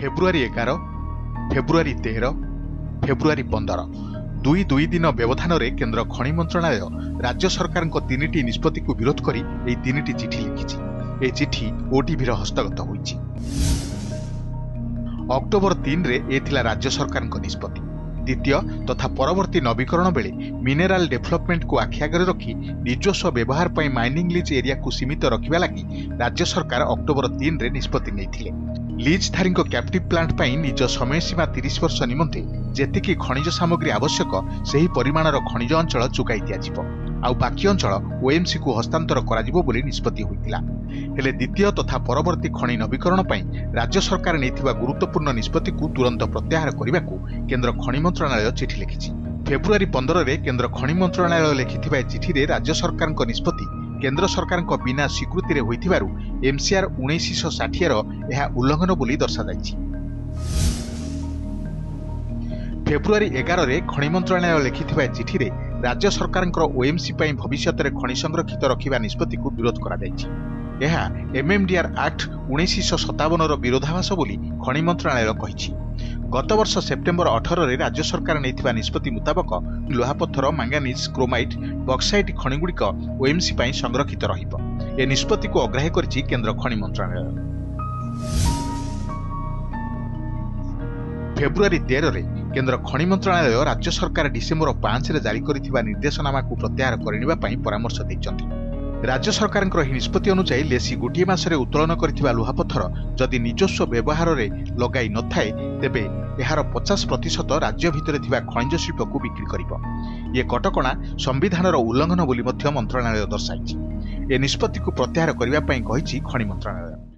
February 11, February 13, February 15 दुई दिन व्यवधान में केन्द्र खनि मंत्रणालय राज्य सरकार तीनिटी निष्पत्ति को विरोध करी एई तीनिटी चिठी लिखिछि। ए चिठी ओटीभीर हस्तगत होईछि। अक्टोबर 3 रे ए थिला राज्य सरकार निष्पत्ति। द्वितीय तथा परवर्ती नवीकरण बेले मिनेराल डेभलपमेंट को आखिआगे रखी निजस्व व्यवहार पर माइनिंग लीज एरिया को सीमित रखा लगी राज्य सरकार अक्टोबर 3 रे निष्पत्ति नहीं। लीजधारी कैप्टिव प्लांट पर निज समय सीमा 30 वर्ष निमंते जेतिकी खनिज सामग्री आवश्यक सही परिमाणर खनिज अंचल चुकाई दिया आउ बाकी अंचल ओएमसी को हस्तांतर कराजिबो बोली निष्पत्ति होइतिला। हेले द्वितीय तथा परवर्ती खनि नवीकरण पर राज्य सरकार नैथिबा गुरुत्वपूर्ण निष्पत्ति को तुरंत प्रत्याहार करने केन्द्र खनि मंत्रणालय चिठी लिखिछि। फेब्रुआरी 15 रे केन्द्र खनि मंत्रणालय लिखिथिबा चिठी रे राज्य सरकार निष्पत्ति केन्द्र सरकार बिना स्वीकृति रे होइथिबारु एमसीआर 1960 रो एहा उल्लंघन बोली दर्शा जाइछि। फेब्रुआरी 11 रे खनि मंत्रणालय लिखिथिबा चिठी रे राज्य सरकार ओएमसी पई भविष्य में खनि संरक्षित रखिबा निष्पत्ति को विरोध करा जाइछि। एहा एमएमडीआर एक्ट 1957 रो विरोधाभास बोली खनि मंत्रणालय कहिछि। गत वर्ष सेप्टेम्बर 18 रे राज्य सरकार नैथिबा निष्पत्ति मुताबक लुहापत्थर मांगानीज क्रोमाइट बक्साइट खनिगुड़िक ओएमसी पई संरक्षित रहिब। ए निष्पत्ति को अग्राह्य करिछि केन्द्र खनि मंत्रणालय। फेब्रुआरी 13 रे केन्द्र खनि मंत्रणालय राज्य सरकार डिसेम्बर 5 रे जारी करिथिबा निर्देशनामा को प्रत्याहार करिनिबा पई परामर्श दैछन्ति। राज्य सरकार निष्पत्ति अनुसार लेसी गोटे मासरे उत्तोलन करथिबा लुहापत्थर जदि निजस्व व्यवहार रे लगाई न थाए तेबे एहार 50% राज्य भितर थिबा खनिज शिल्प को बिक्री करिब। ये कटकणा संविधानर उल्लंघन बोली मध्य मंत्रणालय दर्शाइछि। ए निष्पत्ति को प्रत्याहार करिबा पई कहिछि खनि मंत्रणालय।